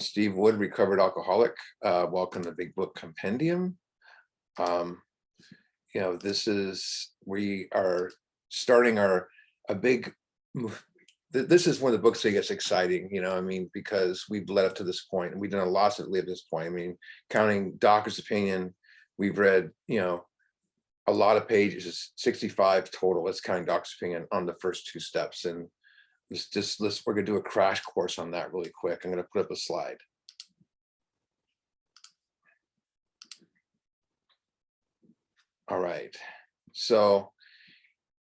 Steve Wood, recovered alcoholic. Welcome to Big Book Compendium. We are starting a big, this is one of the books that gets exciting, because we've led up to this point and we've done a lot to live this point. Counting doctor's opinion, we've read, a lot of pages, 65 total. Let's count doctor's opinion on the first two steps. And we're gonna do a crash course on that really quick. I'm gonna put up a slide. All right, so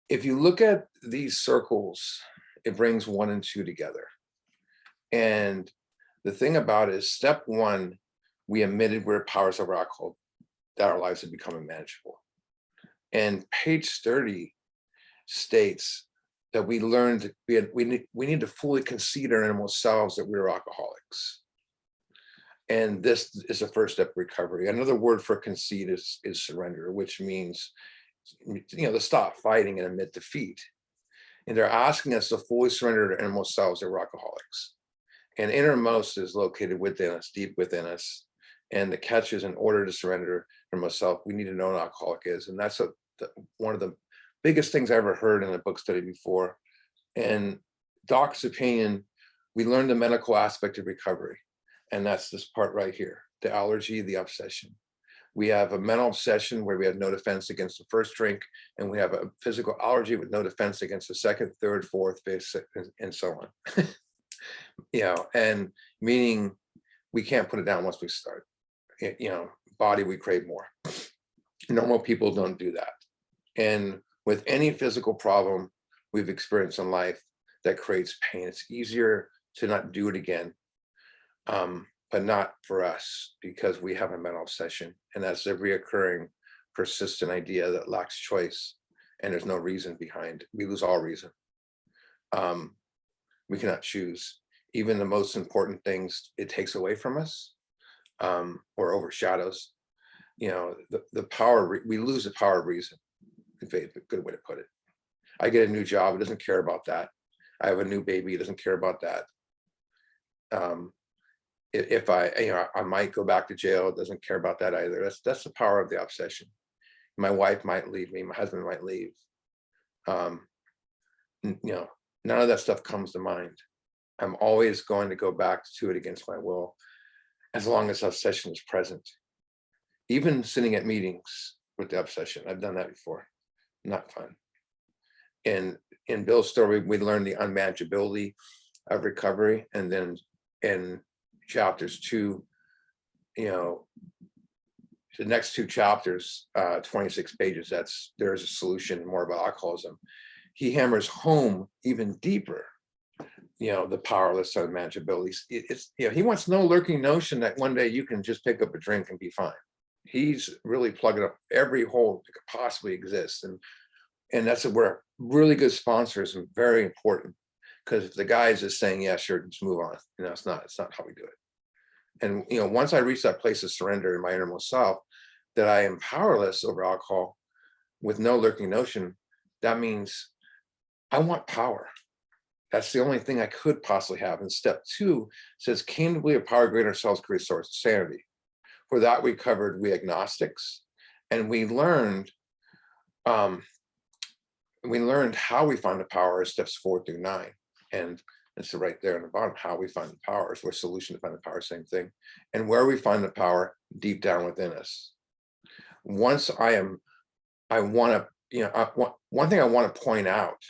if you look at these circles, it brings 1 and 2 together. And the thing about it is, step 1, we admitted we're powers over alcohol, that our lives are becoming manageable. And page 30 states that we learned we need to fully concede our innermost selves that we're alcoholics. And this is the first step of recovery. Another word for concede is surrender, which means, to stop fighting and admit defeat. And they're asking us to fully surrender to innermost selves that we're alcoholics. And innermost is located within us, deep within us. And the catch is, in order to surrender innermost self, we need to know what an alcoholic is. And that's one of the biggest things I ever heard in a book study before. And doc's opinion, we learned the medical aspect of recovery. And that's this part right here, the allergy, the obsession. We have a mental obsession where we have no defense against the first drink, and we have a physical allergy with no defense against the second, third, fourth, fifth, and so on. And meaning we can't put it down once we start. Body, we crave more. Normal people don't do that. And with any physical problem we've experienced in life that creates pain, it's easier to not do it again. But not for us, because we have a mental obsession, and that's a reoccurring, persistent idea that lacks choice, and there's no reason behind. We lose all reason. We cannot choose. Even the most important things, it takes away from us, or overshadows. The power, we lose the power of reason. A good way to put it. I get a new job, it doesn't care about that. I have a new baby, it doesn't care about that. If I might go back to jail, it doesn't care about that either. That's the power of the obsession. My wife might leave me, my husband might leave. None of that stuff comes to mind. I'm always going to go back to it against my will, as long as obsession is present. Even sitting at meetings with the obsession, I've done that before. Not fun. And in Bill's story, we learned the unmanageability of recovery, and then in chapters 2, the next 2 chapters, 26 pages, there's a solution, more about alcoholism. He hammers home even deeper, the powerless unmanageability. He wants no lurking notion that one day you can just pick up a drink and be fine. He's really plugging up every hole that could possibly exist. And that's where really good sponsors are very important. Because if the guy is just saying, yeah, sure, just move on. It's not how we do it. And once I reach that place of surrender in my innermost self, that I am powerless over alcohol with no lurking notion, that means I want power. That's the only thing I could possibly have. And step 2 says, came to believe a power greater than ourselves could restore sanity. For that, we covered we agnostics, and we learned how we find the power as steps 4 through 9. And it's right there in the bottom, how we find the power is our solution to find the power, same thing. And where we find the power, deep down within us. One thing I want to point out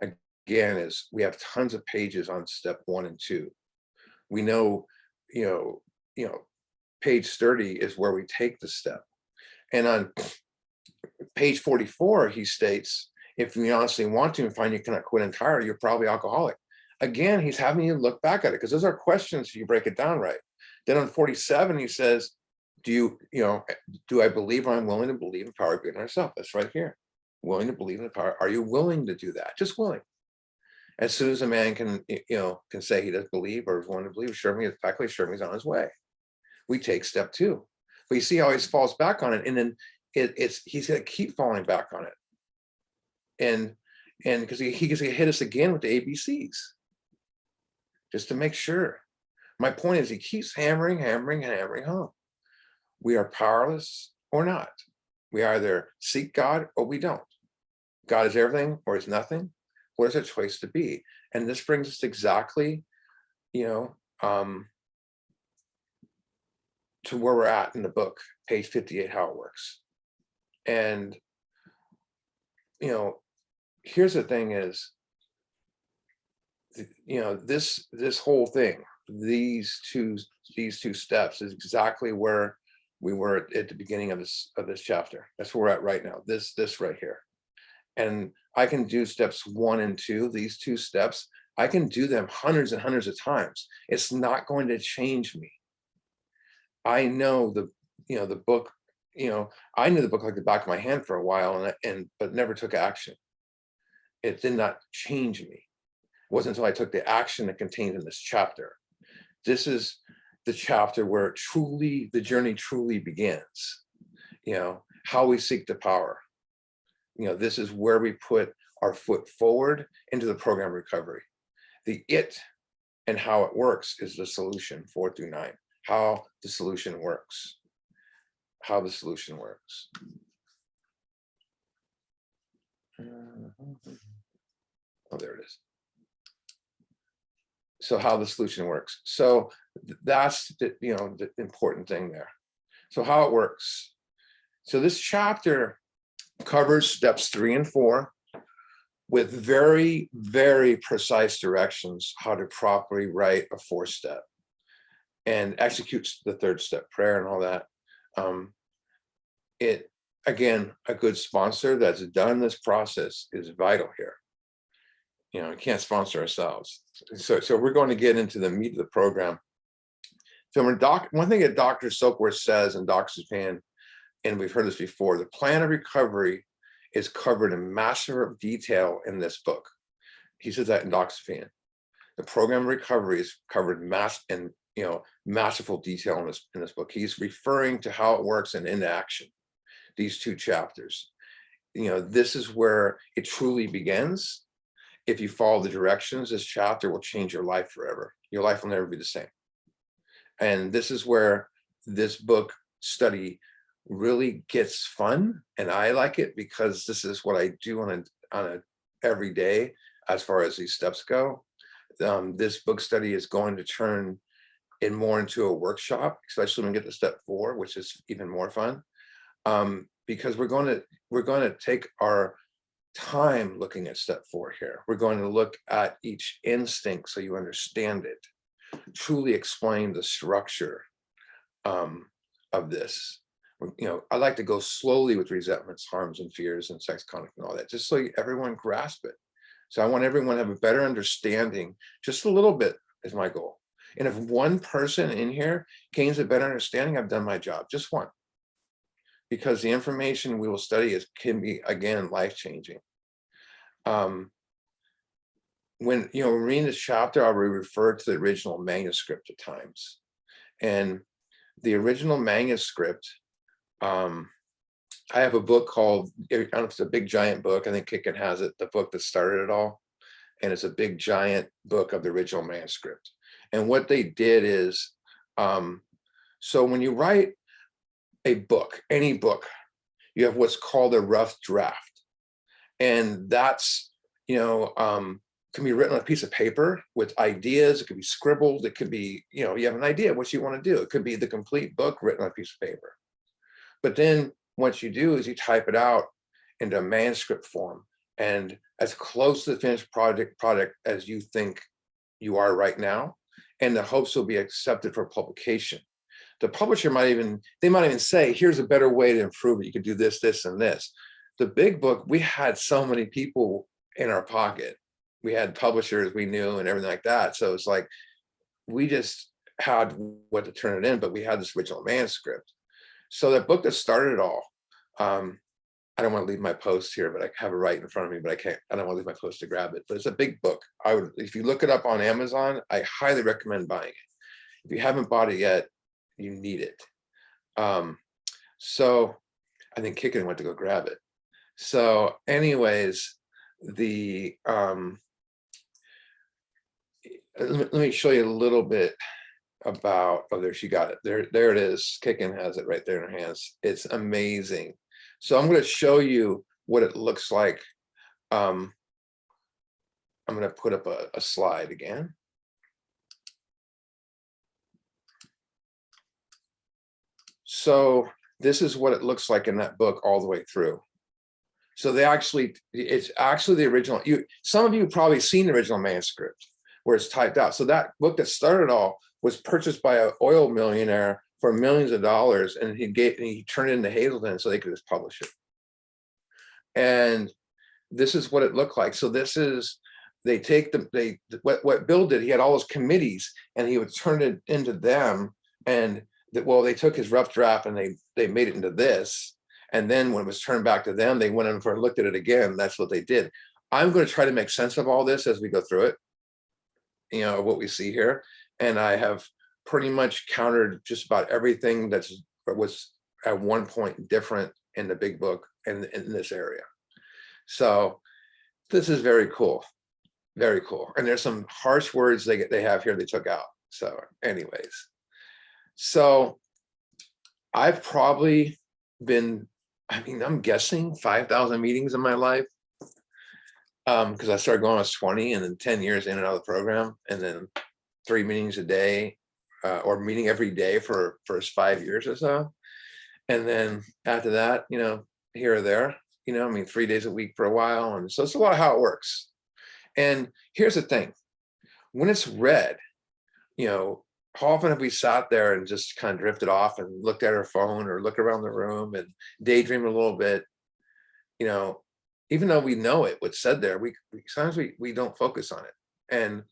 again is we have tons of pages on step 1 and 2. We know, page 30 is where we take the step. And on page 44, he states, if you honestly want to and find you cannot quit entirely, you're probably alcoholic. Again, he's having you look back at it, because those are questions if you break it down right. Then on 47, he says, do I believe, or I'm willing to believe in power greater than myself? That's right here. Willing to believe in the power. Are you willing to do that? Just willing. As soon as a man can say he doesn't believe or is willing to believe, faculty assure me he's on his way. We take step 2. But you see how he falls back on it, and then he's going to keep falling back on it. And because he's going to hit us again with the ABCs, just to make sure. My point is he keeps hammering home. We are powerless or not. We either seek God or we don't. God is everything or is nothing. What is our choice to be? And this brings us exactly, to where we're at in the book, page 58, how it works. And, here's the thing is, this whole thing, these two steps is exactly where we were at the beginning of this chapter. That's where we're at right now. This right here. And I can do steps 1 and 2, these 2 steps. I can do them hundreds and hundreds of times. It's not going to change me. I know the book, I knew the book like the back of my hand for a while but never took action. It did not change me. It wasn't until I took the action that contained in this chapter. This is the chapter where the journey truly begins. How we seek the power. This is where we put our foot forward into the program recovery. The it and how it works is the solution, 4 through 9. How the solution works. How the solution works. Oh, there it is. So how the solution works. So that's the important thing there. So how it works. So this chapter covers steps 3 and 4 with very, very precise directions how to properly write a 4-step and executes the 3rd step, prayer and all that. Again, a good sponsor that's done this process is vital here. We can't sponsor ourselves. So we're going to get into the meat of the program. So one thing that Dr. Silkworth says in Dr. Japan, and we've heard this before, the plan of recovery is covered in massive detail in this book. He says that in Dr. Japan. The program of recovery is covered masterful detail in this book. He's referring to how it works and into action. These 2 chapters. This is where it truly begins. If you follow the directions, this chapter will change your life forever. Your life will never be the same. And this is where this book study really gets fun. And I like it because this is what I do on a every day as far as these steps go. This book study is going to turn more into a workshop, especially when we get to step 4, which is even more fun. Because we're going to take our time looking at step 4 here. We're going to look at each instinct so you understand it, truly explain the structure of this. I like to go slowly with resentments, harms, and fears, and sex conduct and all that, just so everyone grasp it. So I want everyone to have a better understanding, just a little bit is my goal. And if one person in here gains a better understanding, I've done my job, just one. Because the information we will study can be, again, life-changing. When reading this chapter, I'll refer to the original manuscript at times. And the original manuscript, I have a book called, I don't know if it's a big giant book, I think Kicken has it, the book that started it all. And it's a big giant book of the original manuscript. And what they did is, so when you write a book, any book, you have what's called a rough draft. And that's, can be written on a piece of paper with ideas. It could be scribbled. It could be, you have an idea of what you want to do. It could be the complete book written on a piece of paper. But then what you do is you type it out into a manuscript form, and as close to the finished product as you think you are right now, and the hopes will be accepted for publication. The publisher might even say, here's a better way to improve it. You could do this, this, and this. The big book, we had so many people in our pocket. We had publishers we knew and everything like that. So it's like, we just had what to turn it in, but we had this original manuscript. So that book that started it all, I don't want to leave my post here, but I have it right in front of me, but I don't want to leave my post to grab it, but it's a big book. If you look it up on Amazon, I highly recommend buying it. If you haven't bought it yet, you need it. So I think Kicken went to go grab it. So anyways, let me show you a little bit about, oh, there she got it. There it is. Kickin has it right there in her hands. It's amazing. So I'm going to show you what it looks like. I'm going to put up a slide again. So this is what it looks like in that book all the way through. So it's actually the original. Some of you have probably seen the original manuscript where it's typed out. So that book that started it all was purchased by an oil millionaire for millions of dollars, and he turned it into Hazelden so they could just publish it. And this is what it looked like. So this is, they take what Bill did, he had all those committees and he would turn it into them. And they took his rough draft and they made it into this. And then when it was turned back to them, they went in and looked at it again. That's what they did. I'm going to try to make sense of all this as we go through it, what we see here. And I have pretty much countered just about everything that was at one point different in the big book and in this area. So this is very cool. Very cool. And there's some harsh words they have here they took out. So anyways, so I've probably been, I'm guessing 5,000 meetings in my life. Because I started going when I was 20, and then 10 years in and out of the program, and then 3 meetings a day, or meeting every day for first 5 years or so. And then after that, here or there, 3 days a week for a while. And so it's a lot of how it works. And here's the thing, when it's read, how often have we sat there and just kind of drifted off and looked at our phone or look around the room and daydream a little bit, even though we know what's said there, sometimes we don't focus on it. And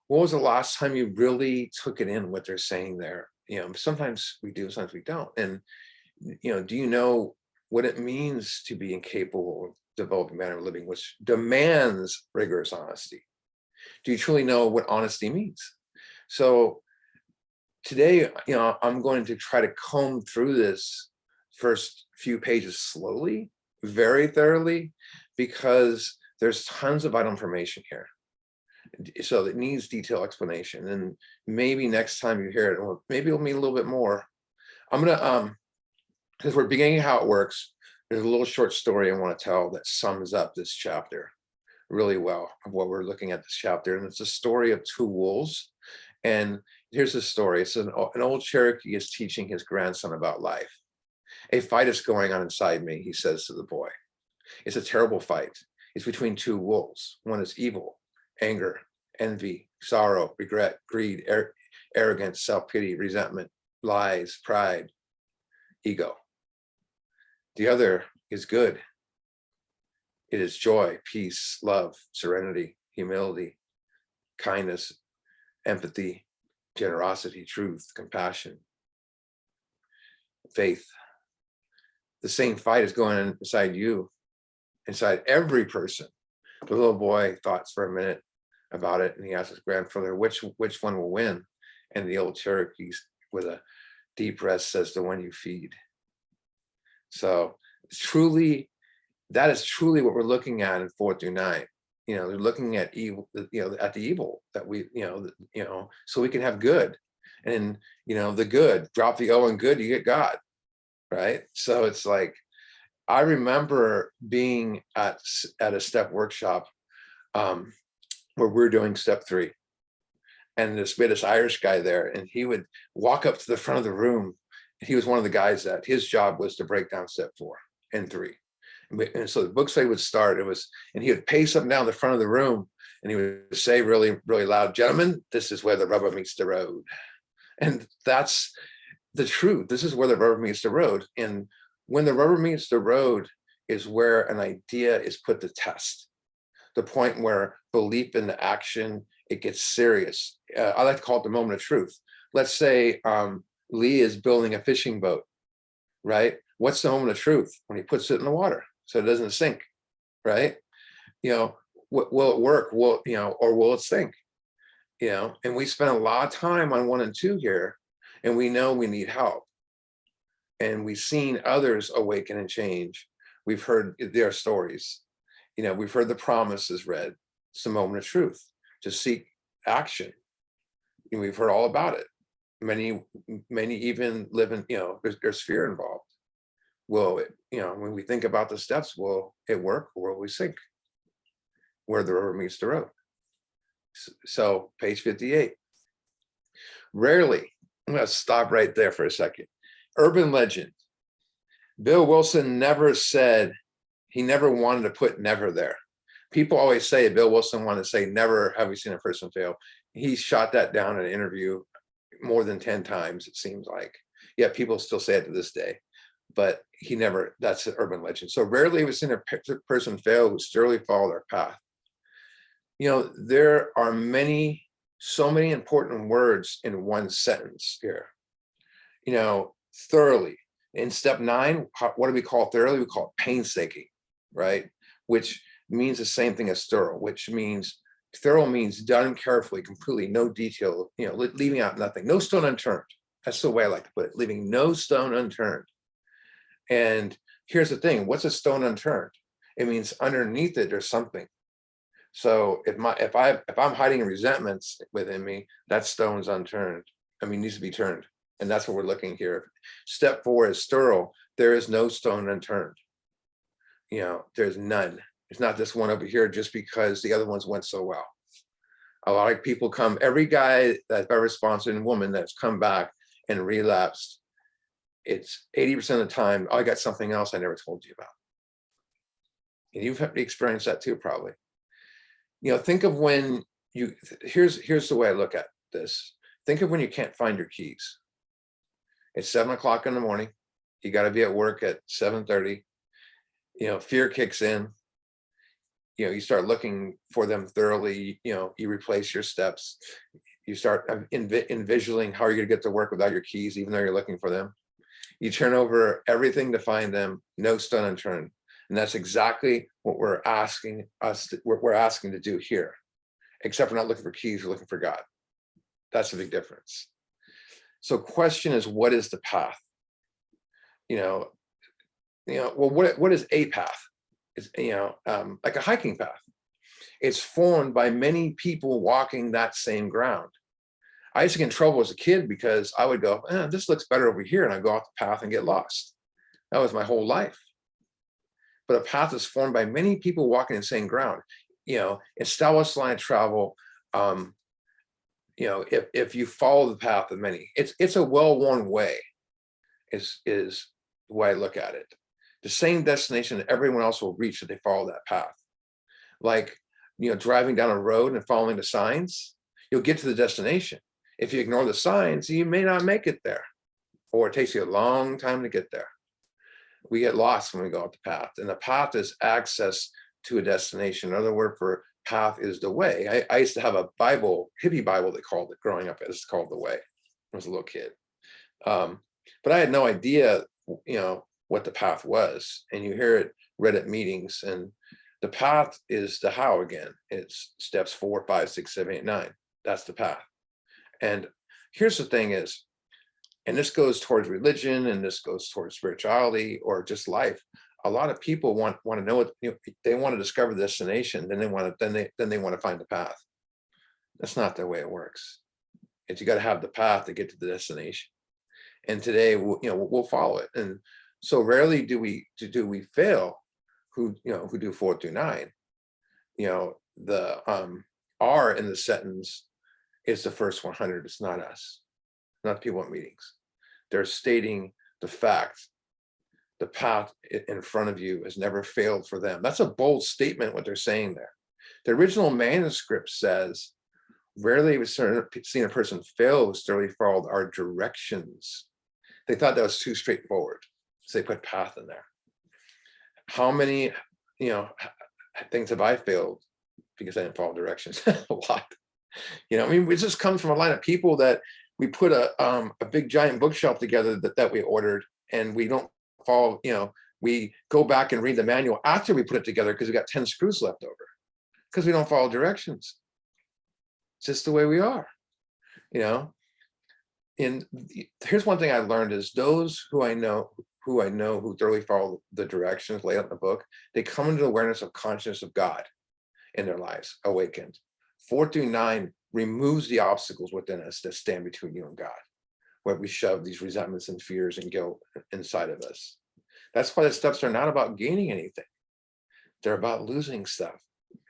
what was the last time you really took it in, what they're saying there? Sometimes we do, sometimes we don't. And, do you know what it means to be incapable of developing manner of living, which demands rigorous honesty? Do you truly know what honesty means? So today, I'm going to try to comb through this first few pages slowly, very thoroughly, because there's tons of vital information here. So it needs detailed explanation. And maybe next time you hear it, maybe it'll mean a little bit more. I'm gonna, because we're beginning how it works, there's a little short story I want to tell that sums up this chapter really well, of what we're looking at this chapter. And it's a story of 2 wolves. And here's the story. It's an old Cherokee is teaching his grandson about life. A fight is going on inside me, he says to the boy. It's a terrible fight. It's between 2 wolves. One is evil, anger, envy, sorrow, regret, greed, arrogance, self-pity, resentment, lies, pride, ego. The other is good. It is joy, peace, love, serenity, humility, kindness, empathy, generosity, truth, compassion, faith. The same fight is going on inside you, inside every person. The little boy thought for a minute about it, and he asked his grandfather, which one will win? And the old Cherokee, with a deep breath, says, the one you feed. So that is truly what we're looking at in 4 through 9. They're looking at evil, at the evil that we, so we can have good. And, the good, drop the O in good, you get God, right? So it's like, I remember being at a step workshop where we're doing step 3. And we had this Irish guy there, and he would walk up to the front of the room. He was one of the guys that his job was to break down step 4 and 3. And so the book study would start, and he would pace up and down the front of the room, and he would say really, really loud, gentlemen, this is where the rubber meets the road. And that's the truth. This is where the rubber meets the road. And when the rubber meets the road is where an idea is put to test. The point where belief in the action, it gets serious. I like to call it the moment of truth. Let's say Lee is building a fishing boat, right? What's the moment of truth? When he puts it in the water so it doesn't sink, right? Will it work? Or will it sink? And we spend a lot of time on 1 and 2 here, and we know we need help. And we've seen others awaken and change. We've heard their stories. We've heard the promises read. It's the moment of truth to seek action. And we've heard all about it. Many even live in, there's fear involved. Will it, when we think about the steps, will it work or will we sink? Where the rubber meets the road. So page 58. Rarely, I'm going to stop right there for a second. Urban legend. Bill Wilson never said, he never wanted to put never there. People always say Bill Wilson wanted to say never have we seen a person fail. He shot that down in an interview more than 10 times, it seems like. Yet people still say it to this day. But he never, that's an urban legend. So rarely have we seen a person fail who steadily followed their path. There are so many important words in one sentence here. Thoroughly. In step 9, what do we call thoroughly? We call it painstaking, right? Which means the same thing as thorough, which means thorough means done carefully, completely, no detail, leaving out nothing, no stone unturned. That's the way I like to put it, leaving no stone unturned. And here's the thing, what's a stone unturned? It means underneath it, there's something. So if I'm hiding resentments within me, that stone's unturned. Needs to be turned. And that's what we're looking here. Step 4 is thorough. There is no stone unturned. There's none. It's not this one over here just because the other ones went so well. A lot of people come, every guy that's ever sponsored, and woman that's come back and relapsed, it's 80% of the time, oh, I got something else I never told you about. And you've experienced that too, probably. Think of when here's the way I look at this. Think of when you can't find your keys. It's 7 o'clock in the morning. You got to be at work at 7:30. Fear kicks in. You start looking for them thoroughly. You replace your steps. You start envisioning how you're going to get to work without your keys, even though you're looking for them. You turn over everything to find them, no stone unturned. And that's exactly what we're asking to do here. Except we're not looking for keys, we're looking for God. That's a big difference. So question is, what is the path? Well, what is a path? It's, like a hiking path. It's formed by many people walking that same ground. I used to get in trouble as a kid because I would go, this looks better over here, and I'd go off the path and get lost. That was my whole life. But a path is formed by many people walking the same ground. Established line of travel. If you follow the path of many, it's a well-worn way. Is the way I look at it. The same destination that everyone else will reach if they follow that path. Like driving down a road and following the signs, you'll get to the destination. If you ignore the signs, you may not make it there, or it takes you a long time to get there. We get lost when we go off the path, and the path is access to a destination. Another word for path is the way. I used to have a Bible, hippie Bible, they called it growing up. It's called the way. I was a little kid, but I had no idea, what the path was. And you hear it read at meetings, and the path is the how again. It's steps 4, 5, 6, 7, 8, 9. That's the path. And here's the thing is, and this goes towards religion, and this goes towards spirituality or just life. A lot of people want to know what they want to discover the destination, then they want to find the path. That's not the way it works. It's you got to have the path to get to the destination. And today, we'll follow it. And so rarely do we fail who do 4 through 9. The R in the sentence is the first 100. It's not us, not the people at meetings. They're stating the fact. The path in front of you has never failed for them. That's a bold statement, what they're saying there. The original manuscript says, rarely have we seen a person fail who steadily followed our directions. They thought that was too straightforward, so they put path in there. How many, things have I failed because I didn't follow directions? A lot. It just comes from a line of people that we put a big giant bookshelf together that we ordered, and we don't follow, we go back and read the manual after we put it together because we got 10 screws left over because we don't follow directions. It's just the way we are, And here's one thing I learned is those who I know who thoroughly follow the directions laid out in the book, they come into the awareness of consciousness of God in their lives, awakened. 4 through 9 removes the obstacles within us that stand between you and God. where we shove these resentments and fears and guilt inside of us. That's why the steps are not about gaining anything. They're about losing stuff.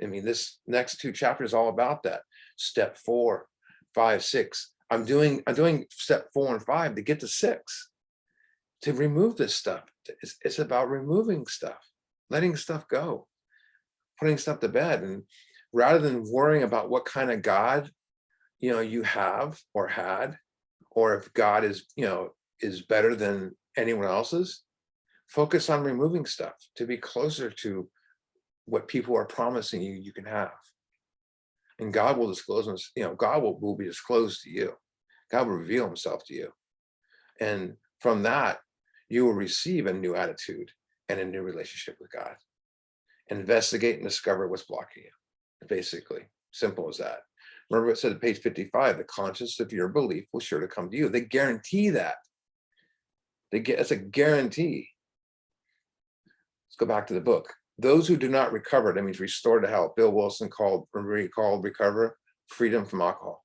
I mean, this next 2 chapters all about that. Step 4, 5, 6. I'm doing step 4 and 5 to get to 6, to remove this stuff. It's about removing stuff, letting stuff go, putting stuff to bed. And rather than worrying about what kind of God, you have or had, or if God is, is better than anyone else's, focus on removing stuff to be closer to what people are promising you can have. And God will disclose, God will be disclosed to you. God will reveal himself to you. And from that, you will receive a new attitude and a new relationship with God. Investigate and discover what's blocking you. Basically, simple as that. Remember it said at page 55, the conscience of your belief will sure to come to you. They guarantee that. It's a guarantee. Let's go back to the book. Those who do not recover, that means restore to health. Bill Wilson called recover freedom from alcohol.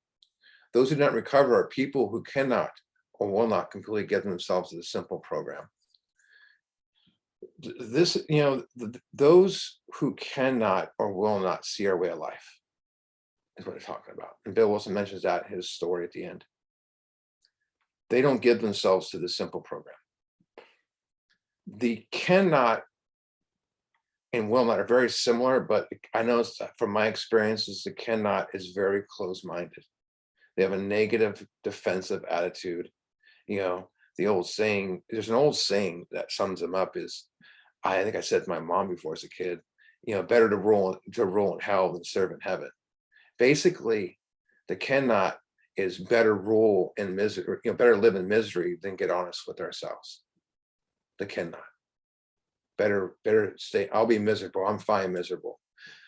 Those who do not recover are people who cannot or will not completely get themselves to the simple program. This, those who cannot or will not see our way of life is what they're talking about. And Bill Wilson mentions that in his story at the end. They don't give themselves to the simple program. The cannot and will not are very similar, but I know from my experiences, the cannot is very closed-minded. They have a negative defensive attitude. The old saying, there's an old saying that sums them up is, I think I said to my mom before as a kid, better to rule in hell than serve in heaven. Basically, the cannot is better rule in misery, better live in misery than get honest with ourselves. The cannot. Better stay, I'll be miserable, I'm fine miserable.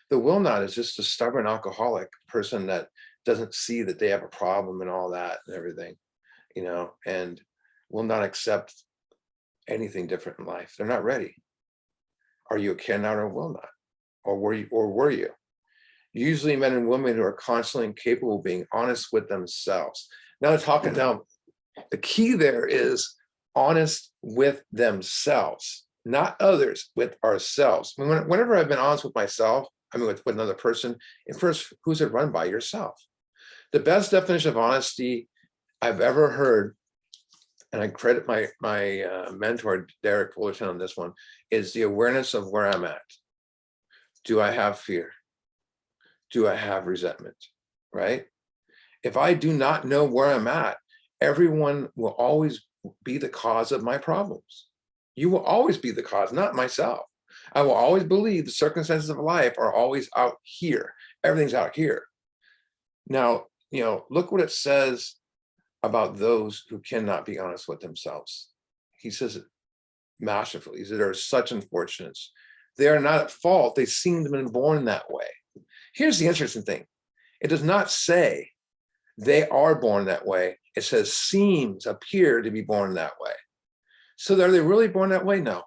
The will not is just a stubborn alcoholic person that doesn't see that they have a problem and all that and everything, and will not accept anything different in life. They're not ready. Are you a cannot or will not? Or were you? Usually men and women who are constantly incapable of being honest with themselves. Now the key there is honest with themselves, not others, with ourselves. Whenever I've been honest with myself, with another person, and first, who's it run by? Yourself. The best definition of honesty I've ever heard, and I credit my mentor, Derek Fullerton, on this one, is the awareness of where I'm at. Do I have fear? Do I have resentment? Right? If I do not know where I'm at, everyone will always be the cause of my problems. You will always be the cause, not myself. I will always believe the circumstances of life are always out here. Everything's out here. Now, look what it says about those who cannot be honest with themselves. He says it masterfully. He says there are such unfortunates. They are not at fault. They seem to have been born that way. Here's the interesting thing. It does not say they are born that way. It says appear to be born that way. So are they really born that way? No.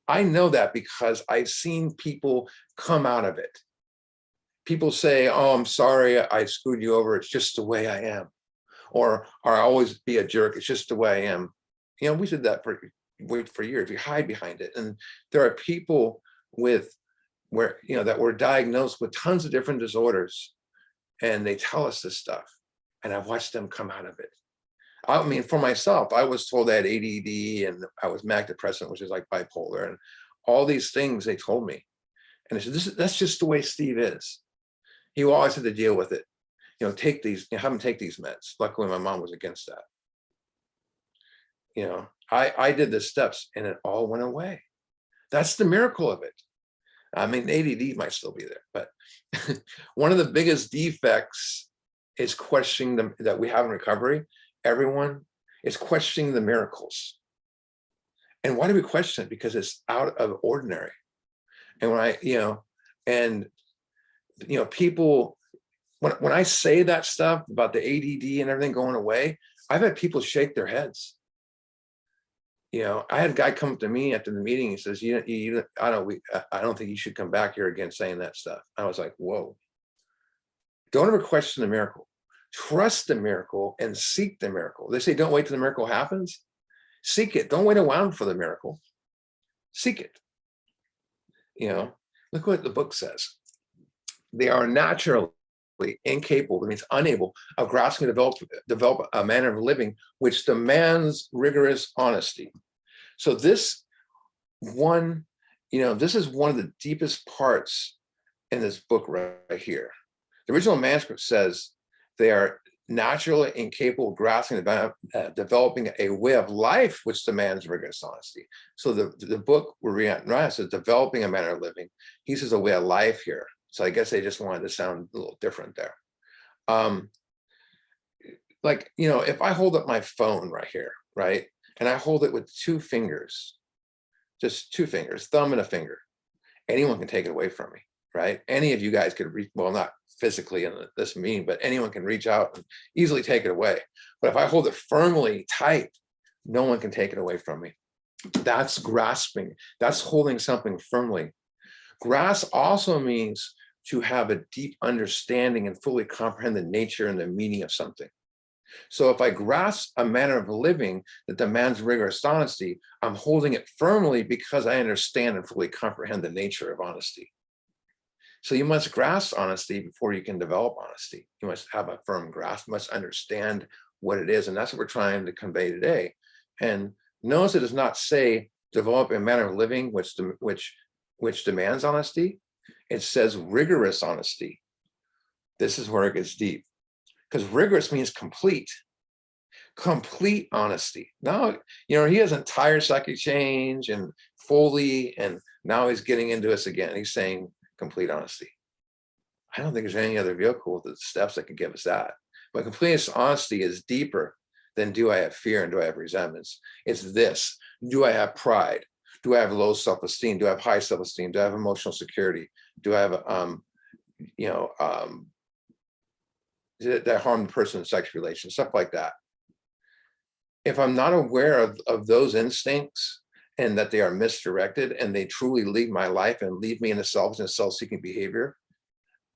I know that because I've seen people come out of it. People say, oh, I'm sorry, I screwed you over. It's just the way I am. Or I always be a jerk. It's just the way I am. We did that for years. We hide behind it. And there are people that were diagnosed with tons of different disorders, and they tell us this stuff. And I've watched them come out of it. I mean, for myself, I was told I had ADD and I was manic depressant, which is like bipolar, and all these things they told me. And I said, that's just the way Steve is. He always had to deal with it. Take these, have him take these meds. Luckily, my mom was against that. I did the steps and it all went away. That's the miracle of it. I mean, ADD might still be there, but one of the biggest defects is questioning them that we have in recovery. Everyone is questioning the miracles. And why do we question it? Because it's out of ordinary. And people, when I say that stuff about the ADD and everything going away, I've had people shake their heads. I had a guy come up to me after the meeting. He says, I don't think you should come back here again saying that stuff. I was like, whoa. Don't ever question the miracle. Trust the miracle and seek the miracle. They say, don't wait till the miracle happens. Seek it. Don't wait around for the miracle. Seek it. Look what the book says. They are naturally incapable, that means unable, of grasping and develop a manner of living which demands rigorous honesty. So this one, this is one of the deepest parts in this book right here. The original manuscript says they are naturally incapable of grasping and developing a way of life which demands rigorous honesty. So the book we're reading right says developing a manner of living. He says a way of life here. So I guess they just wanted to sound a little different there. If I hold up my phone right here, right, and I hold it with two fingers, just two fingers, thumb and a finger, anyone can take it away from me, right? Any of you guys could reach, well, not physically in this meeting, but anyone can reach out and easily take it away. But if I hold it firmly tight, no one can take it away from me. That's grasping. That's holding something firmly. Grasp also means to have a deep understanding and fully comprehend the nature and the meaning of something. So if I grasp a manner of living that demands rigorous honesty, I'm holding it firmly because I understand and fully comprehend the nature of honesty. So you must grasp honesty before you can develop honesty. You must have a firm grasp, you must understand what it is. And that's what we're trying to convey today. And notice it does not say develop a manner of living which demands honesty. It says rigorous honesty. This is where it gets deep, because rigorous means complete honesty. Now, he hasn't tired psychic change and Foley, and now he's getting into us again. He's saying complete honesty. I don't think there's any other vehicle with the steps that can give us that. But complete honesty is deeper than do I have fear and do I have resentments. It's this: do I have pride? Do I have low self-esteem? Do I have high self-esteem? Do I have emotional security? Do I have, did I harm the person in sex relations? Stuff like that. If I'm not aware of those instincts and that they are misdirected and they truly lead my life and lead me into selfish and self-seeking behavior,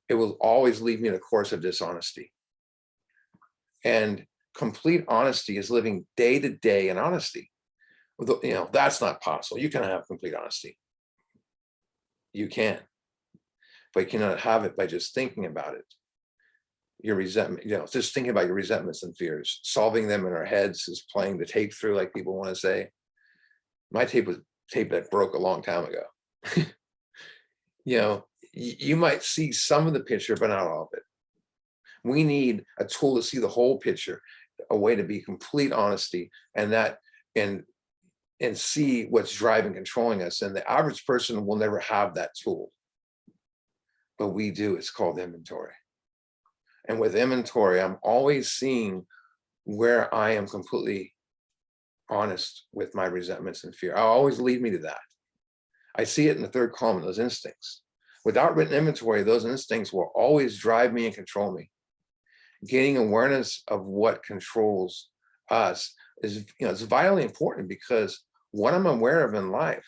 it will always lead me in a course of dishonesty. And complete honesty is living day to day in honesty. That's not possible. You cannot have complete honesty. You can, but you cannot have it by just thinking about it. Your resentment, just thinking about your resentments and fears, solving them in our heads is playing the tape through, like people want to say. My tape was tape that broke a long time ago. You might see some of the picture, but not all of it. We need a tool to see the whole picture, a way to be complete honesty, and see what's driving, controlling us. And the average person will never have that tool, but we do. It's called inventory. And with inventory, I'm always seeing where I am completely honest with my resentments and fear. I'll always lead me to that. I see it in the third column, those instincts. Without written inventory, those instincts will always drive me and control me. Gaining awareness of what controls us is, it's vitally important, because what I'm aware of in life,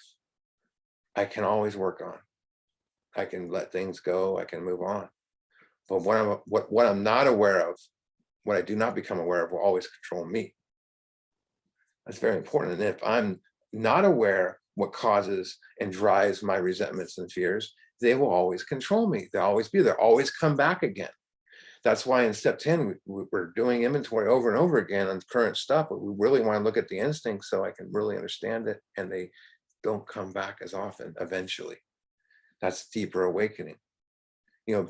I can always work on. I can let things go. I can move on. But what I'm not aware of, what I do not become aware of, will always control me. That's very important. And if I'm not aware what causes and drives my resentments and fears, they will always control me. They'll always be there, always come back again. That's why in step 10, we're doing inventory over and over again on current stuff, but we really want to look at the instincts so I can really understand it, and they don't come back as often eventually. That's deeper awakening.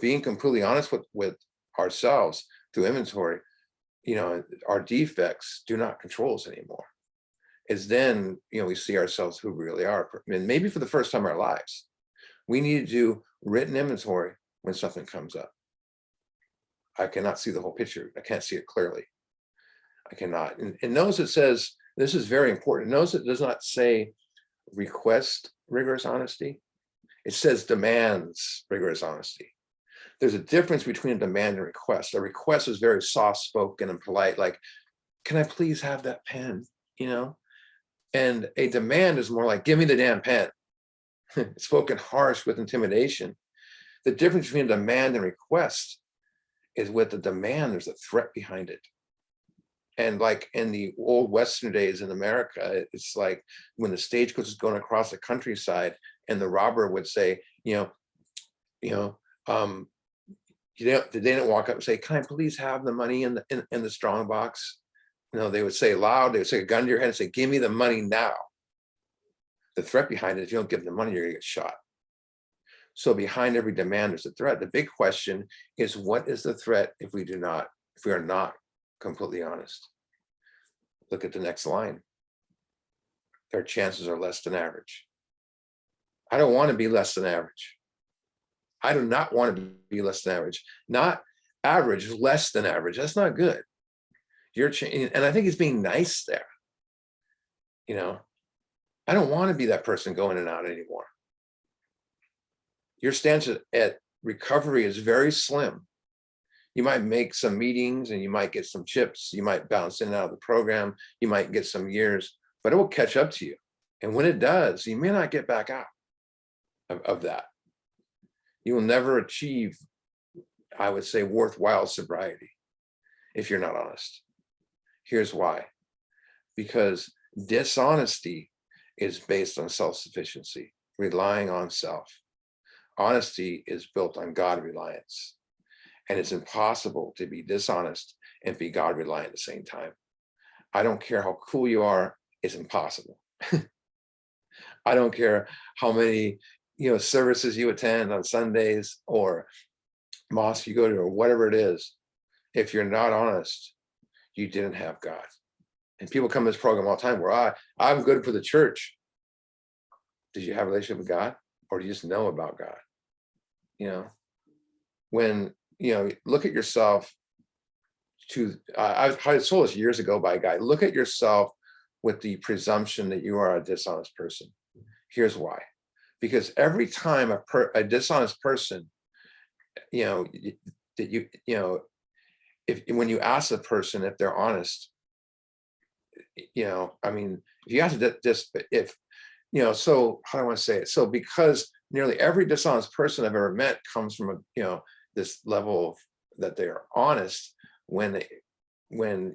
Being completely honest with ourselves through inventory, our defects do not control us anymore. It's then, we see ourselves who we really are. And maybe for the first time in our lives, we need to do written inventory when something comes up. I cannot see the whole picture. I can't see it clearly. I cannot. And notice it says, this is very important. Notice it does not say request rigorous honesty. It says demands rigorous honesty. There's a difference between a demand and request. A request is very soft-spoken and polite, like, can I please have that pen? And a demand is more like, give me the damn pen. It's spoken harsh with intimidation. The difference between a demand and request is with the demand, there's a threat behind it. And like in the old Western days in America, it's like when the stagecoach is going across the countryside and the robber would say, you know, they didn't walk up and say, "Can I please have the money in the strong box?" No, they would say loud, they would say a gun to your head and say, "Give me the money now." The threat behind it, if you don't give them the money, you're gonna get shot. So behind every demand, there's a threat. The big question is, what is the threat if we are not completely honest? Look at the next line. Their chances are less than average. I don't want to be less than average. I do not want to be less than average. Not average, less than average. That's not good. And I think he's being nice there. I don't want to be that person going in and out anymore. Your stance at recovery is very slim. You might make some meetings and you might get some chips. You might bounce in and out of the program. You might get some years, but it will catch up to you. And when it does, you may not get back out of that. You will never achieve, I would say, worthwhile sobriety if you're not honest. Here's why. Because dishonesty is based on self-sufficiency, relying on self. Honesty is built on God reliance. And it's impossible to be dishonest and be God reliant at the same time. I don't care how cool you are, it's impossible. I don't care how many services you attend on Sundays or mosque you go to or whatever it is. If you're not honest, you didn't have God. And people come to this program all the time where I'm good for the church. Did you have a relationship with God, or do you just know about God? When look at yourself. I was told this years ago by a guy. Look at yourself with the presumption that you are a dishonest person. Here's why. Because every time a dishonest person, when you ask a person if they're honest, if you ask so how do I want to say it? So because nearly every dishonest person I've ever met comes from this level of that they are honest. When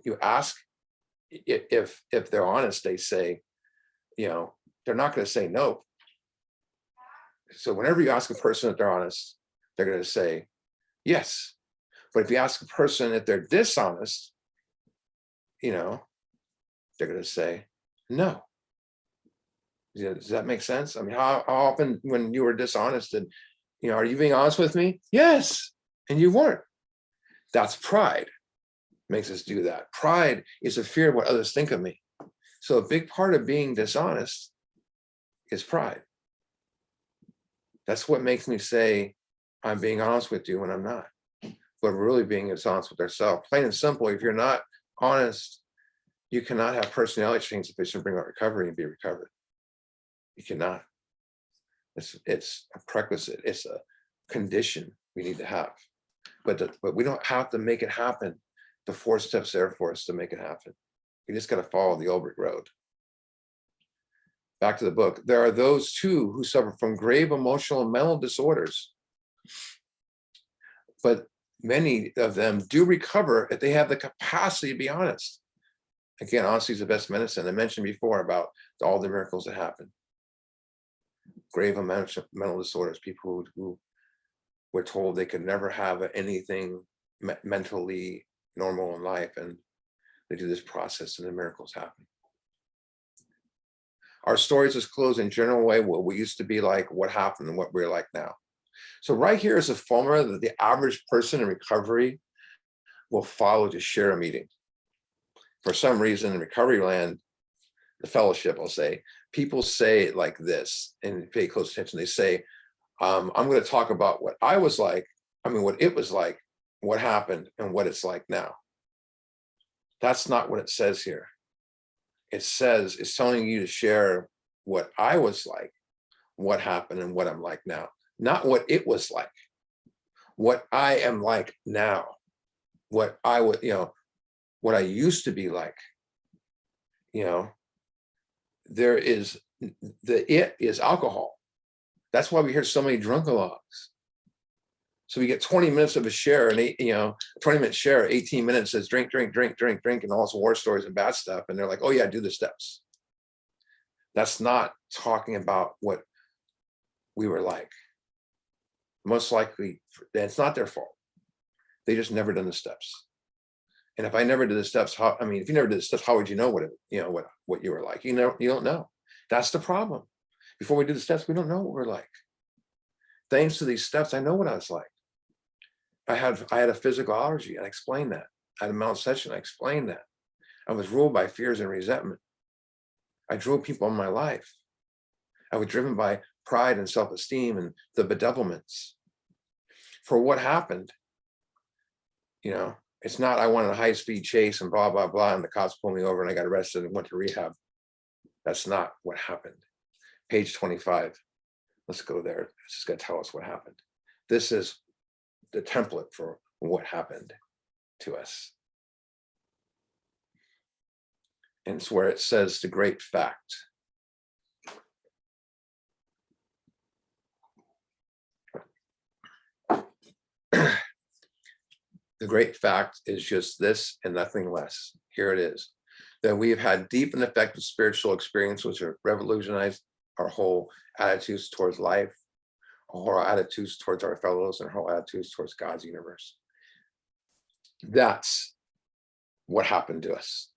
you ask if they're honest, they say, they're not going to say no. So whenever you ask a person if they're honest, they're going to say yes. But if you ask a person if they're dishonest, they're going to say no. Does that make sense? I mean, how often when you were dishonest and, are you being honest with me? Yes. And you weren't. That's pride. Makes us do that. Pride is a fear of what others think of me. So a big part of being dishonest is pride. That's what makes me say I'm being honest with you when I'm not. But really being dishonest with ourselves. Plain and simple, if you're not honest, you cannot have personality change sufficient to bring about recovery and be recovered. You cannot. It's a prerequisite. It's a condition we need to have. But we don't have to make it happen. The 4 steps there for us to make it happen. We just got to follow the old brick road. Back to the book. There are those too who suffer from grave emotional and mental disorders. But many of them do recover if they have the capacity to be honest. Again, honesty is the best medicine. I mentioned before about all the miracles that happen. Grave mental disorders, people who were told they could never have anything mentally normal in life, and they do this process and the miracles happen. Our stories disclose in general way what we used to be like, what happened, and what we're like now. So right here is a formula that the average person in recovery will follow to share a meeting. For some reason in recovery land, the fellowship, I'll say, people say it like this, and pay close attention. They say, I'm going to talk about what I was like, what it was like, what happened, and what it's like now. That's not what it says here. It says, it's telling you to share what I was like, what happened, and what I'm like now. Not what it was like, what I am like now, what I would, what I used to be like. There is, it is alcohol. That's why we hear so many drunkalogs. So we get 20 minutes of a share, and 20-minute share, 18 minutes says drink, drink, drink, drink, drink, and all this war stories and bad stuff. And they're like, oh yeah, do the steps. That's not talking about what we were like. Most likely, it's not their fault. They just never done the steps. And if I never did the steps, if you never did the steps, how would you know what you were like? You don't know. That's the problem. Before we do the steps, we don't know what we're like. Thanks to these steps, I know what I was like. I had a physical allergy. I explained that. I had a Mount session. I explained that. I was ruled by fears and resentment. I drove people in my life. I was driven by pride and self-esteem and the bedevilments. For what happened, it's not I wanted a high-speed chase and blah, blah, blah, and the cops pulled me over and I got arrested and went to rehab. That's not what happened. Page 25. Let's go there. It's just going to tell us what happened. This is the template for what happened to us. And it's where it says the great fact. The great fact is just this and nothing less. Here it is. That we have had deep and effective spiritual experience which have revolutionized our whole attitudes towards life, our whole attitudes towards our fellows, and our whole attitudes towards God's universe. That's what happened to us,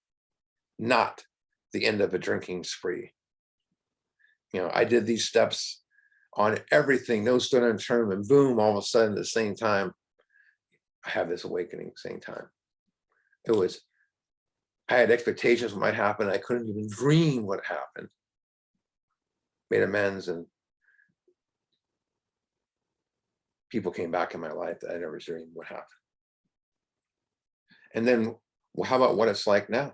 not the end of a drinking spree. I did these steps on everything, no stone unturned, and boom, all of a sudden at the same time, I have this awakening at the same time. I had expectations what might happen. I couldn't even dream what happened. Made amends, and people came back in my life that I never dreamed would happen. And then, well, how about what it's like now?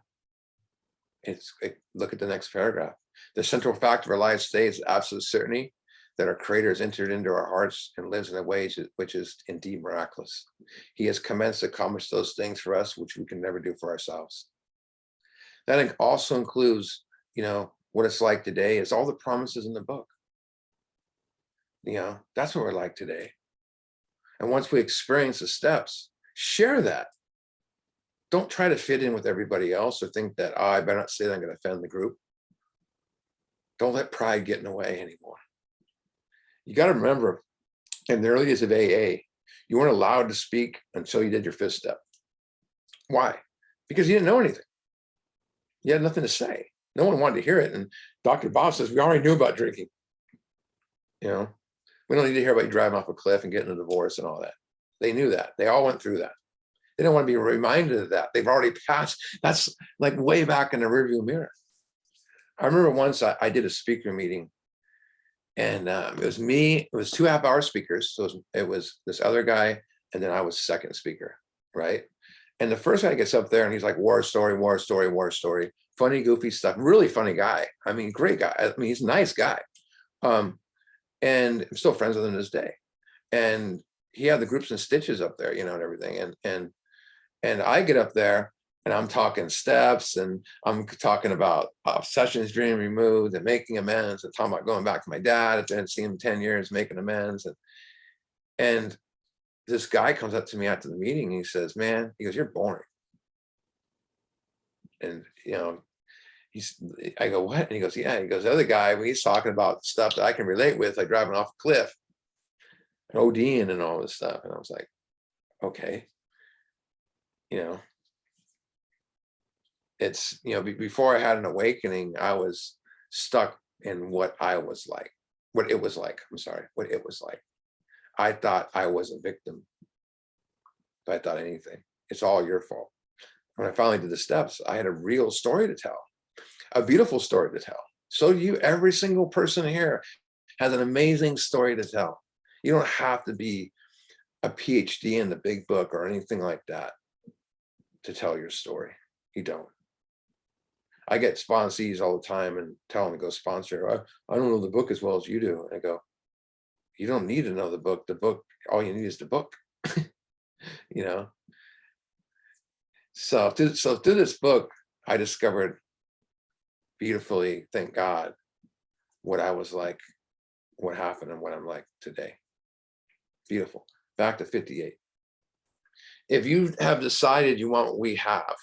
Look at the next paragraph. The central fact of our lives today is absolute certainty that our Creator has entered into our hearts and lives in a way which is indeed miraculous. He has commenced to accomplish those things for us which we can never do for ourselves. That also includes, what it's like today is all the promises in the book. That's what we're like today. And once we experience the steps, share that. Don't try to fit in with everybody else or think that, I better not say that I'm going to offend the group. Don't let pride get in the way anymore. You got to remember, in the early days of AA, you weren't allowed to speak until you did your fifth step. Why? Because you didn't know anything. You had nothing to say. No one wanted to hear it. And Dr. Bob says, we already knew about drinking. We don't need to hear about you driving off a cliff and getting a divorce and all that. They knew that. They all went through that. They don't want to be reminded of that. They've already passed. That's like way back in the rearview mirror. I remember once I did a speaker meeting, and it was me. It was 2.5-hour speakers. So it was this other guy, and then I was second speaker, right? And the first guy gets up there, and he's like, war story, war story, war story. Funny, goofy stuff. Really funny guy. I mean, great guy. He's a nice guy. And I'm still friends with him to this day. And he had the groups and stitches up there, and everything. And I get up there, and I'm talking steps, and I'm talking about obsessions being removed and making amends, and talking about going back to my dad if I hadn't seen him in 10 years, making amends. And this guy comes up to me after the meeting, and he says, man, he goes, you're boring. And, I go, what? And he goes, yeah. He goes, the other guy, when he's talking about stuff that I can relate with, like driving off a cliff, and ODing and all this stuff. And I was like, okay. It's, before I had an awakening, I was stuck in what it was like. I thought I was a victim. If I thought anything, it's all your fault. When I finally did the steps, I had a real story to tell, a beautiful story to tell. So do you. Every single person here has an amazing story to tell. You don't have to be a PhD in the big book or anything like that to tell your story. You don't. I get sponsees all the time and tell them to go sponsor. I don't know the book as well as you do. And I go, you don't need to know the book. The book, all you need is the book. So through this book, I discovered beautifully, thank God, what I was like, what happened, and what I'm like today. Beautiful. back to 58. If you have decided you want what we have,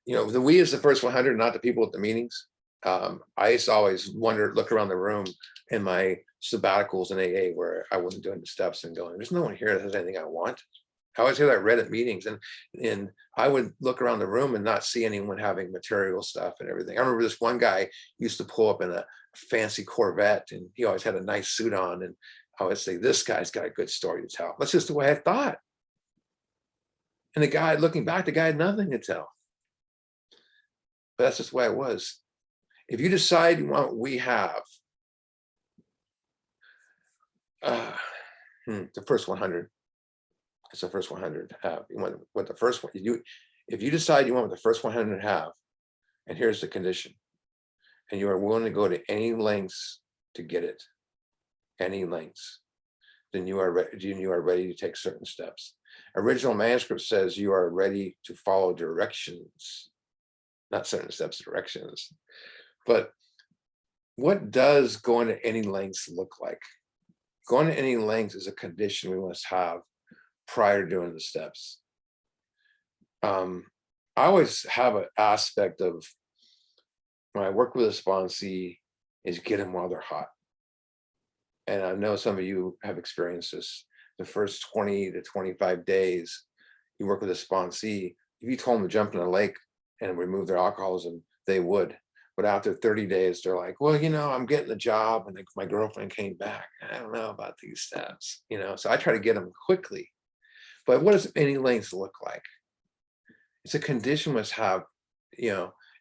the we is the first 100, not the people at the meetings. I used to always look around the room in my sabbaticals in AA where I wasn't doing the steps and going, there's no one here that has anything I want. I always hear that read at meetings, and I would look around the room and not see anyone having material stuff and everything. I remember this one guy used to pull up in a fancy Corvette, and he always had a nice suit on, and I would say, this guy's got a good story to tell. That's just the way I thought. And the guy, looking back, the guy had nothing to tell. But that's just the way it was. If you decide you want what we have, the first 100. It's the first 100 have. You want what the first one if you decide you want what the first 100 have, and here's the condition, and you are willing to go to any lengths to get it, any lengths, then you are ready to take certain steps. Original manuscript says you are ready to follow directions, not certain steps, directions. But what does going to any lengths look like? Going to any lengths is a condition we must have prior to doing the steps. I always have an aspect of, when I work with a sponsee, is get them while they're hot. And I know some of you have experienced this. The first 20 to 25 days you work with a sponsee, if you told them to jump in a lake and remove their alcoholism, they would. But after 30 days, they're like, well, I'm getting a job, and my girlfriend came back. I don't know about these steps, so I try to get them quickly. But what does any lengths look like? It's a condition must have,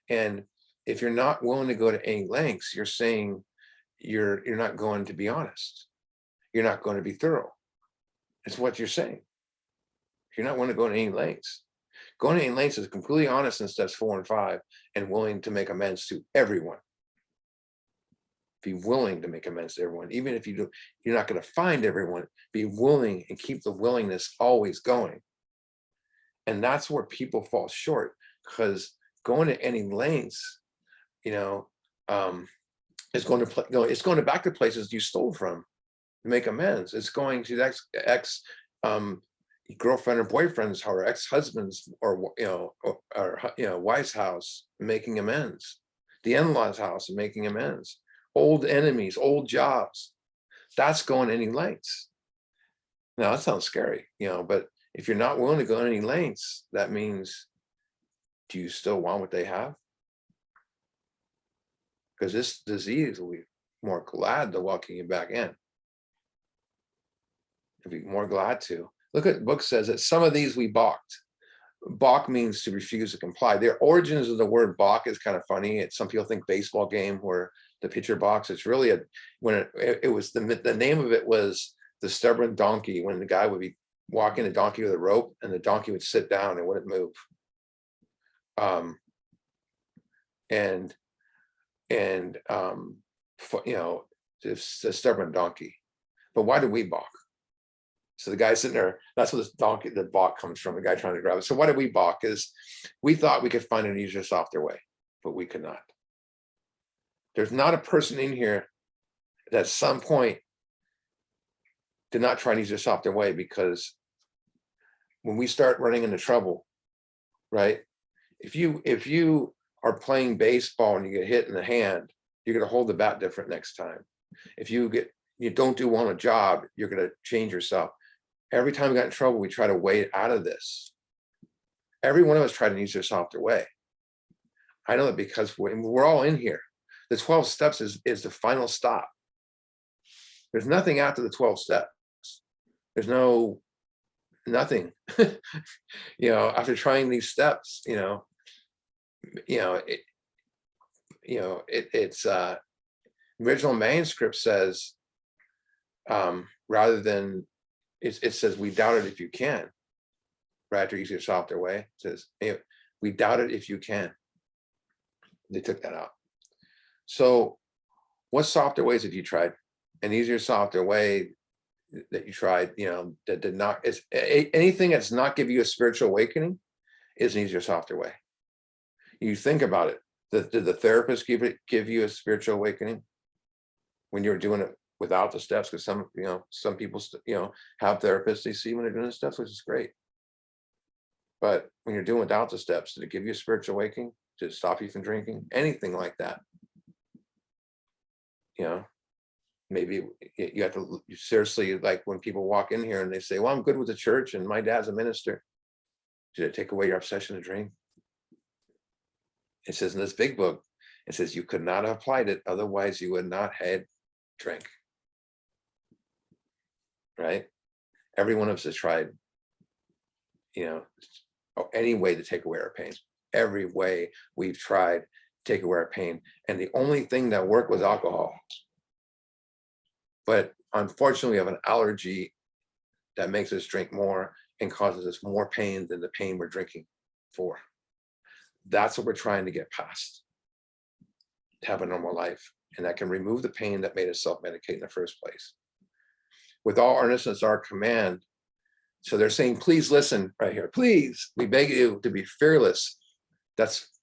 and if you're not willing to go to any lengths, you're saying you're not going to be honest. You're not going to be thorough. It's what you're saying. You're not willing to go to any lengths. Going to any lengths is completely honest in steps 4 and 5, and willing to make amends to everyone. Be willing to make amends to everyone, even if you're not going to find everyone. Be willing and keep the willingness always going. And that's where people fall short, because going to any lengths, it's going back to places you stole from to make amends. It's going to ex girlfriend or boyfriend's or ex-husband's or wife's house, making amends. The in-laws' house and making amends. Old enemies, old jobs. That's going any lengths. Now that sounds scary, but if you're not willing to go any lengths, that means, do you still want what they have? Because this disease will be more glad to welcome you back in. It'll be more glad to. Look at the book says that some of these we balked. Balk means to refuse to comply. The origins of the word balk is kind of funny. Some people think baseball game where the pitcher balks. It's really it was the name of it was the stubborn donkey, when the guy would be walking the donkey with a rope and the donkey would sit down and wouldn't move. It's a stubborn donkey. But why do we balk? So the guy sitting there, that's what the balk comes from, the guy trying to grab it. So why did we balk? Is we thought we could find an easier, softer way, but we could not. There's not a person in here that at some point did not try an easier, softer way, because when we start running into trouble, right? If you are playing baseball and you get hit in the hand, you're going to hold the bat different next time. If you don't do well on a job, you're going to change yourself. Every time we got in trouble, we try to wade out of this. Every one of us tried an easier, softer way. I know that because we're all in here. The 12 steps is the final stop. There's nothing after the 12 steps. There's nothing. After trying these steps, it's original manuscript says, rather than it says we doubt it if you can. Right after easier, softer way, it says we doubt it if you can. They took that out. So what softer ways have you tried? An easier, softer way that you tried, that did not, is anything that's not give you a spiritual awakening is an easier, softer way. You think about it. Did the therapist give you a spiritual awakening when you were doing it without the steps, because some people, have therapists they see when they're doing the steps, which is great. But when you're doing without the steps, did it give you a spiritual awakening? Did it stop you from drinking? Anything like that? Maybe you have to seriously, like when people walk in here and they say, well, I'm good with the church and my dad's a minister. Did it take away your obsession to drink? It says in this big book, it says you could not have applied it, otherwise you would not have drank. Right? Every one of us has tried, any way to take away our pain. Every way we've tried to take away our pain. And the only thing that worked was alcohol. But unfortunately, we have an allergy that makes us drink more and causes us more pain than the pain we're drinking for. That's what we're trying to get past, to have a normal life. And that can remove the pain that made us self-medicate in the first place. With all earnestness, our command. So they're saying, please listen right here. Please, we beg you to be fearless.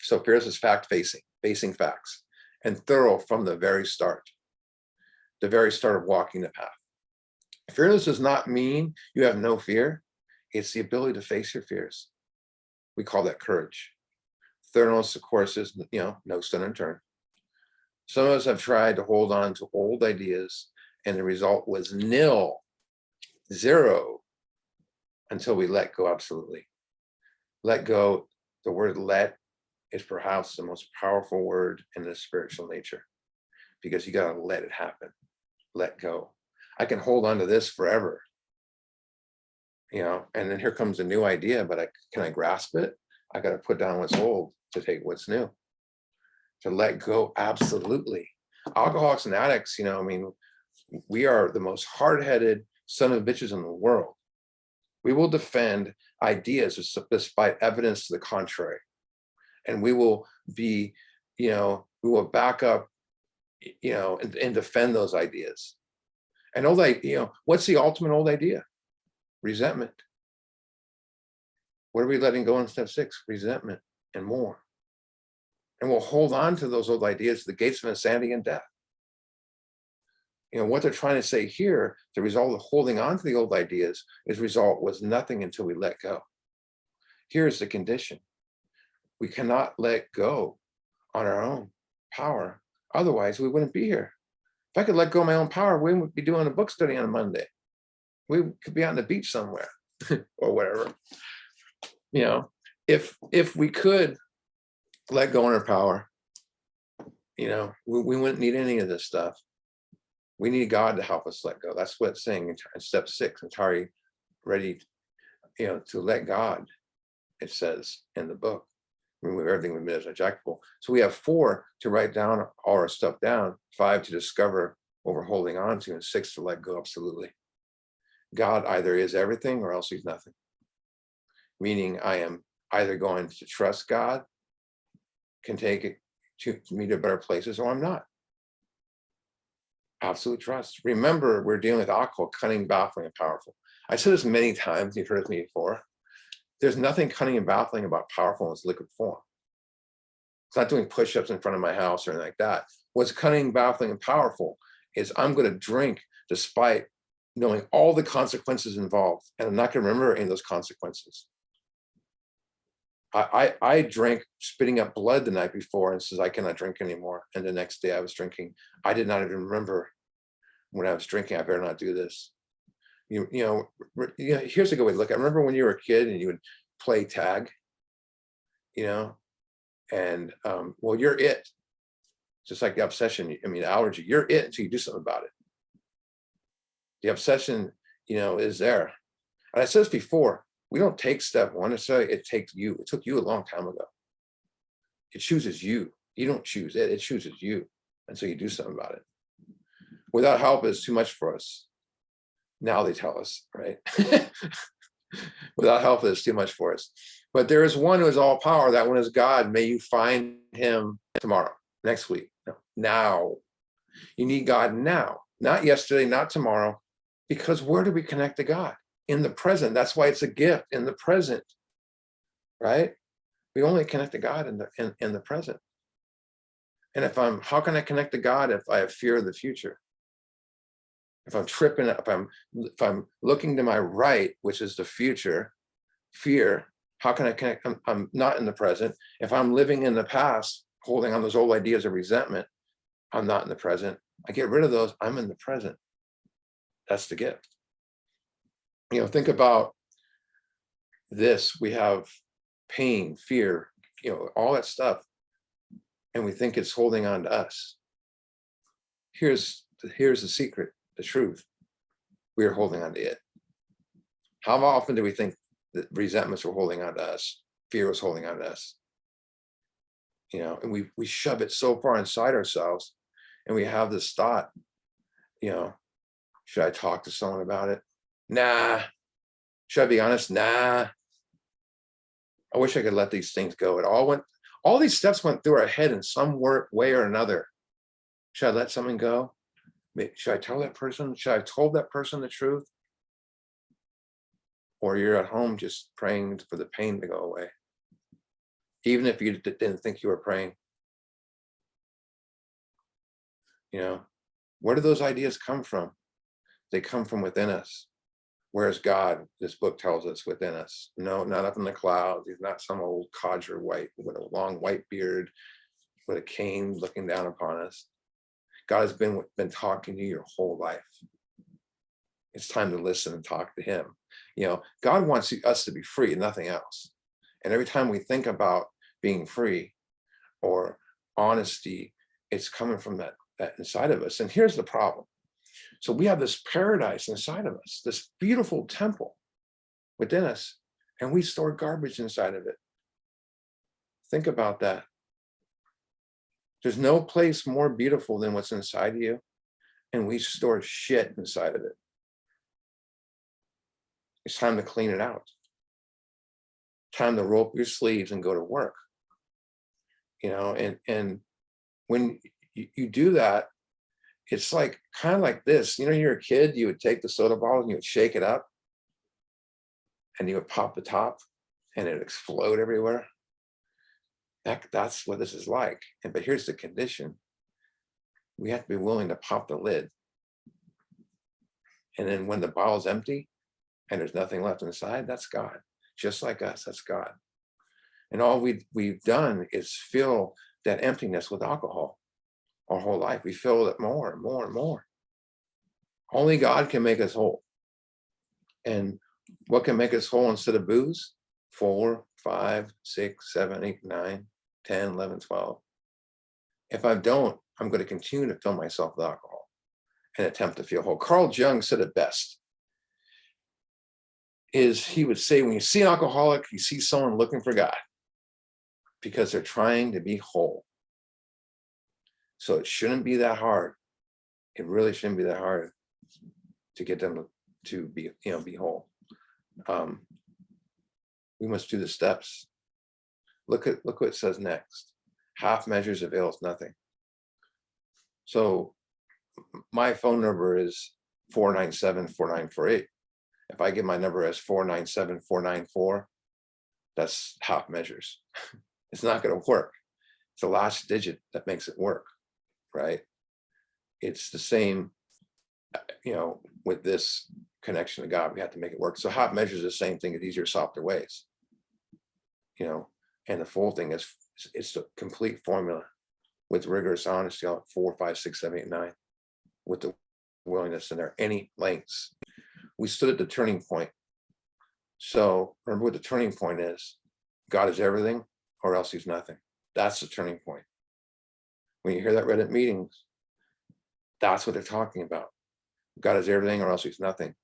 So fearless is fact-facing, facing facts, and thorough from the very start of walking the path. Fearless does not mean you have no fear. It's the ability to face your fears. We call that courage. Thoroughness, of course, is, no stone unturned. Some of us have tried to hold on to old ideas, and the result was nil, zero, until we let go absolutely. Let go, the word let is perhaps the most powerful word in the spiritual nature, because you got to let it happen. Let go. I can hold on to this forever, and then here comes a new idea, but can I grasp it? I got to put down what's old to take what's new, to let go absolutely. Alcoholics and addicts, we are the most hard-headed son of bitches in the world. We will defend ideas despite evidence to the contrary. And we will be, we will back up, and defend those ideas. And what's the ultimate old idea? Resentment. What are we letting go in step 6? Resentment and more. And we'll hold on to those old ideas to the gates of insanity and death. What they're trying to say here, the result of holding on to the old ideas was nothing until we let go. Here's the condition. We cannot let go on our own power. Otherwise, we wouldn't be here. If I could let go of my own power, we wouldn't be doing a book study on a Monday. We could be on the beach somewhere or whatever. If we could let go on our power, we wouldn't need any of this stuff. We need God to help us let go. That's what it's saying in step 6, entirely ready, to let God, it says in the book. Remove everything we admit as objectable. So we have 4 to write down all our stuff down, 5 to discover what we're holding on to, and 6 to let go absolutely. God either is everything or else he's nothing. Meaning I am either going to trust God, can take it to me to better places, or I'm not. Absolute trust. Remember, we're dealing with alcohol, cunning, baffling, and powerful. I said this many times, you've heard me before. There's nothing cunning and baffling about powerful in its liquid form. It's not doing push-ups in front of my house or anything like that. What's cunning, baffling, and powerful is I'm going to drink despite knowing all the consequences involved, and I'm not going to remember any of those consequences. I drank spitting up blood the night before and says I cannot drink anymore. And the next day I was drinking. I did not even remember when I was drinking. I better not do this. Here's a good way to look at it. Remember when you were a kid and you would play tag, and well, you're it. Just like the obsession, allergy, you're it until you do something about it. The obsession, is there. And I said this before, we don't take step 1 necessarily, it takes you. It took you a long time ago. It chooses you. You don't choose it, it chooses you until you do something about it. Without help is too much for us. Now they tell us, right? Without help is too much for us. But there is one who is all power, that one is God. May you find him tomorrow, next week. No, now. You need God now, not yesterday, not tomorrow, because where do we connect to God? In the present. That's why it's a gift, in the present, right? We only connect to God in the present. And how can I connect to God if I have fear of the future? If I'm tripping, if I'm looking to my right, which is the future, fear, how can I connect? I'm not in the present. If I'm living in the past, holding on those old ideas of resentment, I'm not in the present. I get rid of those, I'm in the present. That's the gift. Think about this. We have pain, fear, all that stuff, and we think it's holding on to us. Here's the secret, the truth. We are holding on to it. How often do we think that resentments were holding on to us, fear was holding on to us? And we shove it so far inside ourselves, and we have this thought, should I talk to someone about it? Nah. Should I be honest? Nah. I wish I could let these things go. All these steps went through our head in some way or another. Should I let someone go? Should I tell that person? Should I have told that person the truth? Or you're at home just praying for the pain to go away, even if you didn't think you were praying. Where do those ideas come from? They come from within us. Where's God? This book tells us within us. No, not up in the clouds. He's not some old codger white with a long white beard with a cane looking down upon us. God has been talking to you your whole life. It's time to listen and talk to him. God wants us to be free, nothing else. And every time we think about being free or honesty, it's coming from that inside of us. And here's the problem. So we have this paradise inside of us, this beautiful temple within us, and we store garbage inside of it. Think about that. There's no place more beautiful than what's inside of you, and we store shit inside of it. It's time to clean it out. Time to roll up your sleeves and go to work. And when you do that, it's kind of like this. You're a kid, you would take the soda bottle and you would shake it up and you would pop the top and it would explode everywhere. That's what this is like. But here's the condition. We have to be willing to pop the lid. And then when the bottle's empty and there's nothing left inside, that's God. Just like us, that's God. And all we've done is fill that emptiness with alcohol. Our whole life, we fill it more and more and more. Only God can make us whole. And what can make us whole instead of booze? 4, 5, 6, 7, 8, 9, 10, 11, 12. If I don't, I'm going to continue to fill myself with alcohol and attempt to feel whole. Carl Jung said it best. He would say, when you see an alcoholic, you see someone looking for God because they're trying to be whole. So it shouldn't be that hard. It really shouldn't be that hard to get them to be whole. We must do the steps. Look what it says next. Half measures avails nothing. So my phone number is 497-4948. If I give my number as 497-494, that's half measures. It's not going to work. It's the last digit that makes it work, right? It's the same, with this connection to God, we have to make it work. So half measures is the same thing as easier, softer ways, and the full thing is, it's the complete formula with rigorous honesty on 4, 5, 6, 7, 8, 9, with the willingness in there, any lengths. We stood at the turning point. So remember what the turning point is. God is everything or else he's nothing. That's the turning point. When you hear that read at meetings, that's what they're talking about. God is everything or else he's nothing.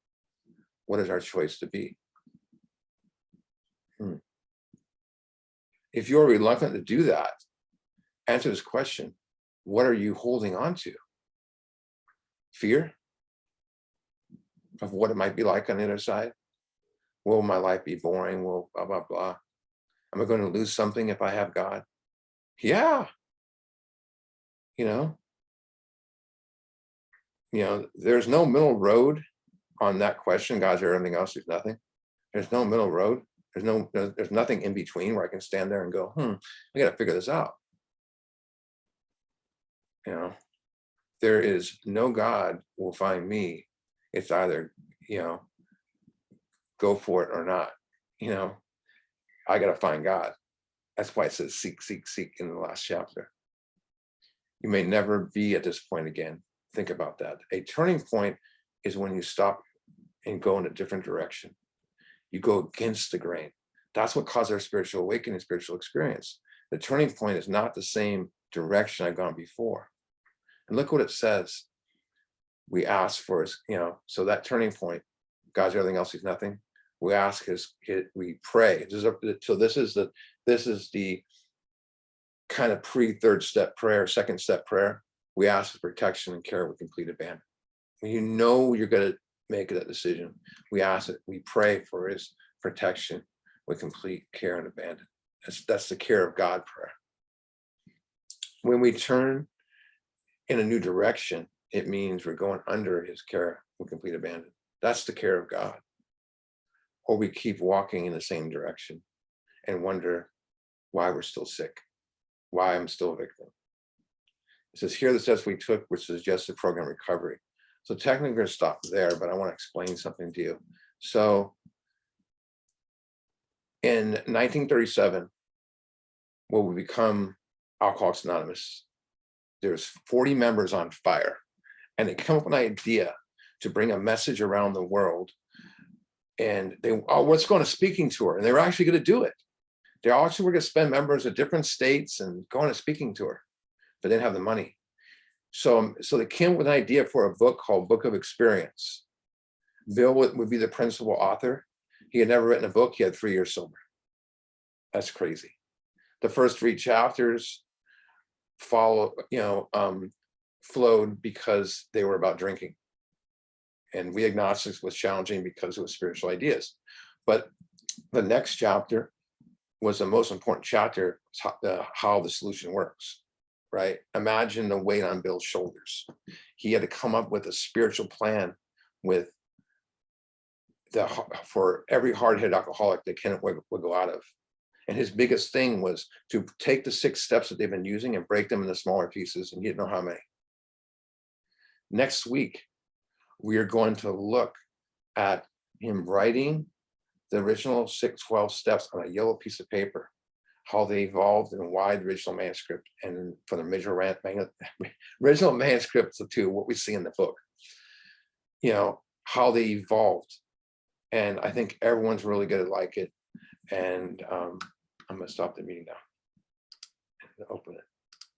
What is our choice to be? If you're reluctant to do that, answer this question. What are you holding on to? Fear of what it might be like on the other side? Will my life be boring? Will blah, blah, blah. Am I going to lose something if I have God? Yeah. There's no middle road on that question. God's everything else is nothing. There's no middle road. There's nothing in between where I can stand there and go, I got to figure this out. There is no God will find me It's either, go for it or not. I got to find God. That's why it says seek, seek, seek in the last chapter. You may never be at this point again. Think about that. A turning point is when you stop and go in a different direction. You go against the grain. That's what caused our spiritual awakening, spiritual experience. The turning point is not the same direction I've gone before. And look what it says. We ask for his, so that turning point, God's everything else, he's nothing. We ask we pray. So this is the kind of pre-third step prayer, second step prayer. We ask for protection and care with complete abandon. When you're going to make that decision, we ask it, we pray for his protection with complete care and abandon. That's the care of God prayer. When we turn in a new direction, it means we're going under his care with complete abandon. That's the care of God. Or we keep walking in the same direction and wonder why we're still sick, why I'm still a victim. It says here the steps we took, which suggested program recovery. So technically we're going to stop there, but I want to explain something to you. So in 1937, when we become Alcoholics Anonymous, there's 40 members on fire, and they come up with an idea to bring a message around the world. And what's going to speaking tour? And they were actually going to do it. They actually were going to spend members of different states and go on a speaking tour, but they didn't have the money. So they came up with an idea for a book called Book of Experience. Bill would be the principal author. He had never written a book. He had 3 years sober. That's crazy. The first 3 chapters flowed because they were about drinking. And we agnostics was challenging because it was spiritual ideas. But the next chapter was the most important chapter, how the solution works, right? Imagine the weight on Bill's shoulders. He had to come up with a spiritual plan for every hard-headed alcoholic that Kenneth would go out of. And his biggest thing was to take the 6 steps that they've been using and break them into smaller pieces, and you didn't know how many. Next week, we are going to look at him writing the original 12 steps on a yellow piece of paper, how they evolved and why the original manuscript, and from the original manuscript to what we see in the book, how they evolved. And I think everyone's really going to like it. And I'm going to stop the meeting now and open it.